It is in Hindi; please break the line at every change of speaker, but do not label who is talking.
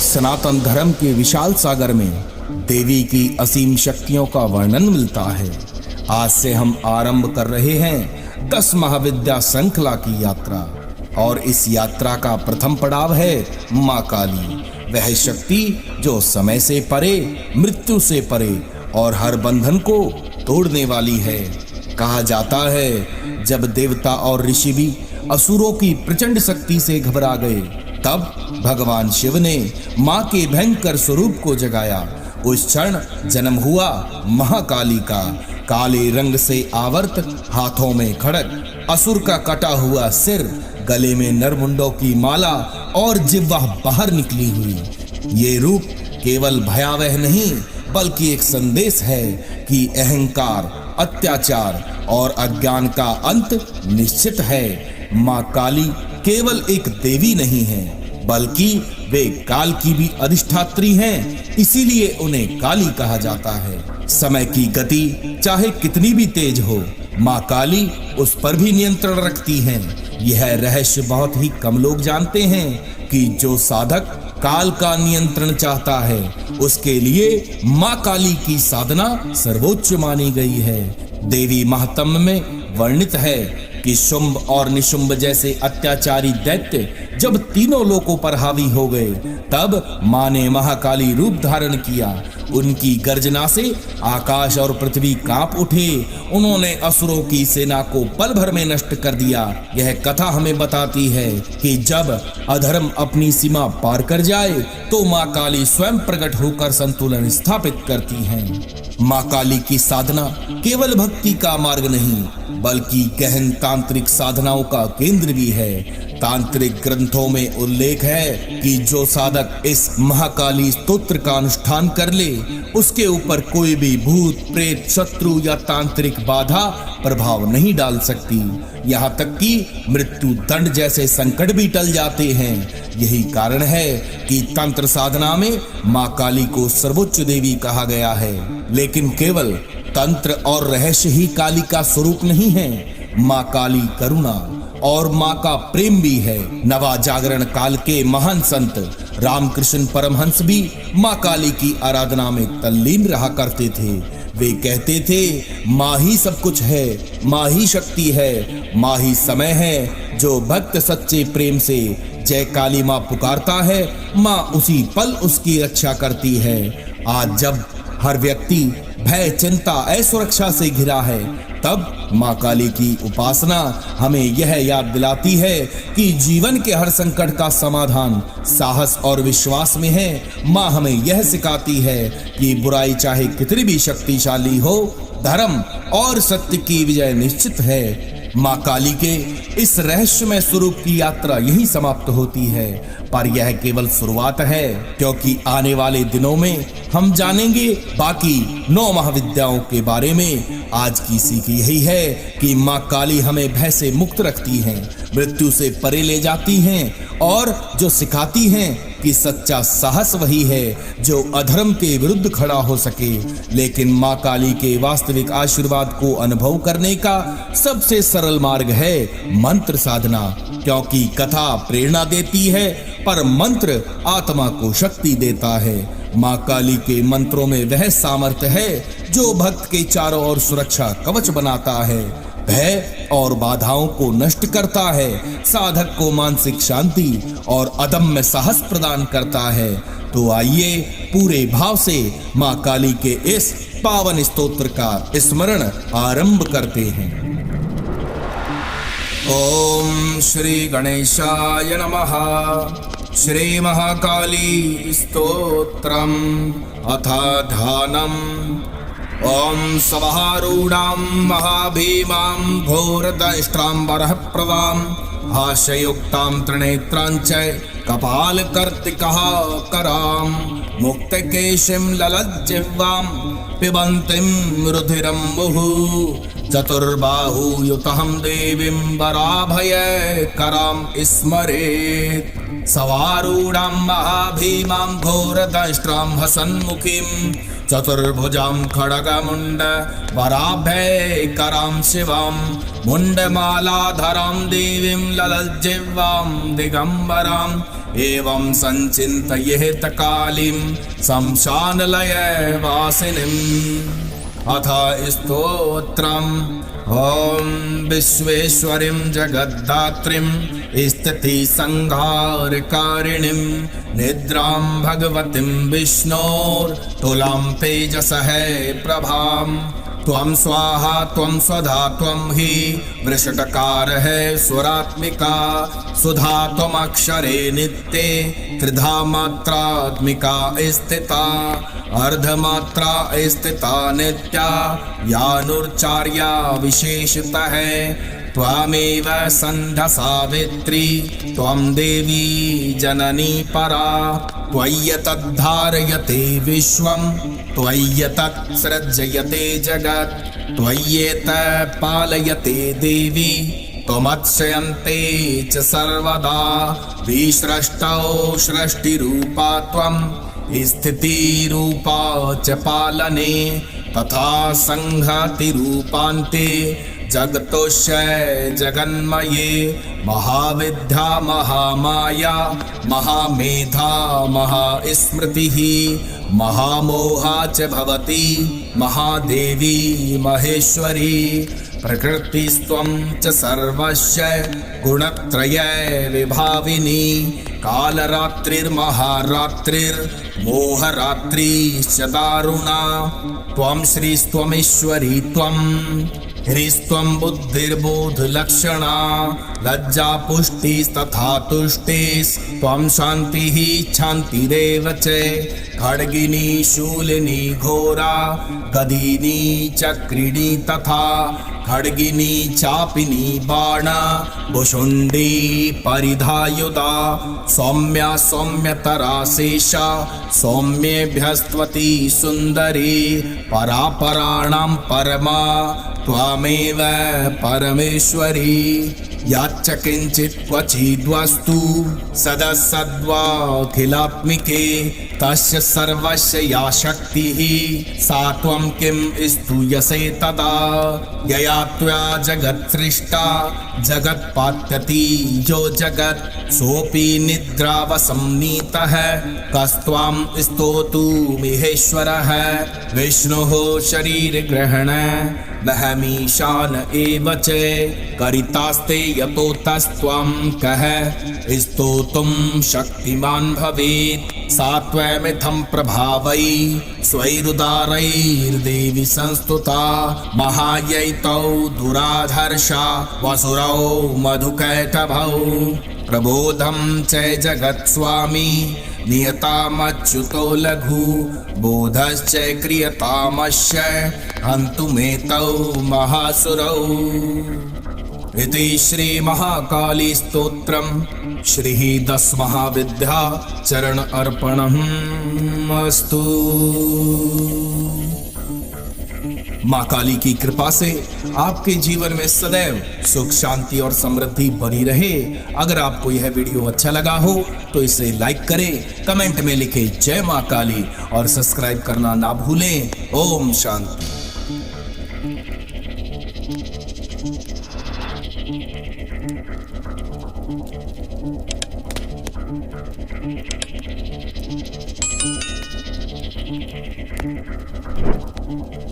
सनातन धर्म के विशाल सागर में देवी की असीम शक्तियों का वर्णन मिलता है। आज से हम आरंभ कर रहे हैं 10 महाविद्या श्रृंखला की यात्रा, और इस यात्रा का प्रथम पड़ाव है मां काली, वह शक्ति जो समय से परे, मृत्यु से परे और हर बंधन को तोड़ने वाली है। कहा जाता है जब देवता और ऋषि भी असुरों की प्रचंड शक्ति से घबरा गए, तब भगवान शिव ने मां के भयंकर स्वरूप को जगाया। उस क्षण जन्म हुआ महाकाली का। काले रंग से आवर्त, हाथों में खड़ग, असुर का कटा हुआ सिर, गले में नरमुंडों की माला और जिह्वा बाहर निकली हुई। ये रूप केवल भयावह नहीं बल्कि एक संदेश है कि अहंकार, अत्याचार और अज्ञान का अंत निश्चित है। मां काली केवल एक देवी नहीं है बल्कि वे काल की भी अधिष्ठात्री हैं, इसीलिए उन्हें काली कहा जाता है। समय की गति चाहे कितनी भी तेज हो, मां काली उस पर भी नियंत्रण रखती हैं। यह रहस्य बहुत ही कम लोग जानते हैं कि जो साधक काल का नियंत्रण चाहता है, उसके लिए मां काली की साधना सर्वोच्च मानी गई है। देवी महात्म्य में वर्णित है कि शुंभ और निशुंभ जैसे अत्याचारी दैत्य जब तीनों लोकों पर हावी हो गए, तब मां ने महाकाली रूप धारण किया। उनकी गर्जना से आकाश और पृथ्वी कांप उठे। उन्होंने असुरों की सेना को पल भर में नष्ट कर दिया। यह कथा हमें बताती है कि जब अधर्म अपनी सीमा पार कर जाए तो मां काली स्वयं प्रकट होकर संतुलन स्थापित करती हैं। मां काली की साधना केवल भक्ति का मार्ग नहीं बल्कि गहन तांत्रिक साधनाओं का केंद्र भी है। तांत्रिक ग्रंथों में उल्लेख है कि जो साधक इस महाकाली स्तोत्र का अनुष्ठान कर ले, उसके ऊपर कोई भी भूत, प्रेत, शत्रु या तांत्रिक बाधा प्रभाव नहीं डाल सकती। यहाँ तक कि मृत्यु दंड जैसे संकट भी टल जाते हैं। यही कारण है कि तंत्र साधना में मां काली को सर्वोच्च देवी कहा गया है। लेकिन केवल तंत्र और रहस्य ही काली का स्वरूप नहीं है। मां काली करुणा और मां का प्रेम भी है। नवा जागरण काल के महान संत रामकृष्ण परमहंस भी मां काली की आराधना में तल्लीन रहा करते थे। वे कहते थे, मां ही सब कुछ है, मां ही शक्ति है, मां ही समय है। जो भक्त सच्चे प्रेम से जय काली मां पुकारता है, मां उसी पल उसकी रक्षा करती है। आज जब हर व्यक्ति भय, चिंता, असुरक्षा से घिरा है, तब मां काली की उपासना हमें यह याद दिलाती है कि जीवन के हर संकट का समाधान साहस और विश्वास में है। मां हमें यह सिखाती है कि बुराई चाहे कितनी भी शक्तिशाली हो, धर्म और सत्य की विजय निश्चित है। मां काली के इस रहस्यमय स्वरूप की यात्रा यहीं समाप्त होती है, पर यह केवल शुरुआत है, क्योंकि आने वाले दिनों में हम जानेंगे बाकी 9 महाविद्याओं के बारे में। आज की सीख यही है कि मां काली हमें भय से मुक्त रखती हैं, मृत्यु से परे ले जाती हैं और जो सिखाती हैं कि सच्चा साहस वही है जो अधर्म के विरुद्ध खड़ा हो सके। लेकिन मां काली के वास्तविक आशीर्वाद को अनुभव करने का सबसे सरल मार्ग है मंत्र साधना, क्योंकि कथा प्रेरणा देती है पर मंत्र आत्मा को शक्ति देता है। मां काली के मंत्रों में वह सामर्थ्य है जो भक्त के चारों ओर सुरक्षा कवच बनाता है, भय और बाधाओं को नष्ट करता है, साधक को मानसिक शांति और अदम्य साहस प्रदान करता है। तो आइए पूरे भाव से मां काली के इस पावन स्तोत्र का स्मरण आरंभ करते हैं। ओम श्री गणेशाय नमः। श्री महाकाली स्तोत्रम अथ ध्यानम्। ओम सवारूढ़ां महाभीमां घोरदंष्ट्रां वरप्रदां हास्ययुक्तां त्रिनेत्रां च कपालकर्तिकः करां मुक्तकेशीं ललज्जिह्वां पिबन्तीं रुधिरं मुहुः चतुर्बाहुयुतं देवीं वराभयकरां स्मरेत्। सवारूढ़ां महाभीमां घोरदंष्ट्रां हसन्मुखीं चतुर्भुजां खड्गमुण्ड वराभयकरां शिवां मुण्डमालाधरां देवीं ललज्जिह्वां दिगम्बराम् एवं संचिन्तयेत कालीं शमशानलयवासिनीम्। अथ स्तोत्रम्। ॐ विश्वेश्वरीं जगद्धात्रीं स्थितिसंहारकारिणीं निद्रां भगवतीं विष्णोर्तुलां तेजसः प्रभाम् त्वं स्वाहा त्वं स्वधा त्वं हि वृषटकारः स्वरात्मिका सुधा त्वमक्षरे नित्ये त्रिधा मात्रात्मिका स्थिता अर्धमात्रा स्थिता नित्या यानुर्चार्या विशेषतः त्वमेव सन्ध्या सावित्री त्वं देवी जननी परा त्वय्येतद्धारयते विश्वं त्वय्येतत्सृज्यते जगत् त्वय्येतत् पालयते देवी त्वमत्स्यन्ते च सर्वदा विसृष्टौ सृष्टिरूपा त्वं स्थितिरूपा च पालने तथा संहतिरूपान्ते जगतोस्य जगन्मये महाविद्या महामाया महामेधा महास्मृतिः महामोहा च भवति महादेवी महेश्वरी प्रकृतिस्त्वं च सर्वस्य गुणत्रय विभाविनी कालरात्रिर्महारात्रिर्मोहरात्रिश्च दारुणा त्वं श्रीस्त्वमीश्वरी त्वं ह्रीस्त्वं बुद्धिर्बोधलक्षणा लज्जा पुष्टिस्तथा तुष्टिस्त्वं शान्तिः शान्तिरेव च खड्गिनी शूलिनी घोरा गदिनी चक्रिणी तथा खड्गिनी चापिनी बाणा भुषुण्डी परिधायुधा सौम्या सौम्यतरा शेषा सौम्येभ्यस्त्वती सुन्दरी परापराणां परमा त्वमेव परमेश्वरी याच्च किञ्चित् क्वचिद्वस्तु सदसद्वाखिलात्मिके तस्य सर्वस्य या शक्तिः सा त्वं किं स्तूयसे तदा यया त्वया जगत्सृष्टा जगत्पात्यति यो जगत् सोऽपि निद्रावसंनीतः कस्त्वां स्तोतुमिहेश्वरः विष्णुः शरीरग्रहण नहमीशान एव च करितास्ते यतो तस्त्वं कः स्तोतुं शक्तिमान् भवेत् सा त्वमिथं प्रभावै स्वैरुदारैर्देवी संस्तुता महायैतौ दुराधर्षा वसुरौ मधुकैटभौ प्रबोधं च जगत्स्वामी नियतामच्युतो लघु बोधश्च क्रियतामस्य हन्तुमेतौ महासुरौ। इति श्री महाकाली स्तोत्रम श्री 10 महाविद्या चरण अर्पणमस्तु। माँ काली की कृपा से आपके जीवन में सदैव सुख शांति और समृद्धि बनी रहे। अगर आपको यह वीडियो अच्छा लगा हो तो इसे लाइक करें, कमेंट में लिखें जय माँ काली और सब्सक्राइब करना ना भूलें। ओम शांति।
Thank you.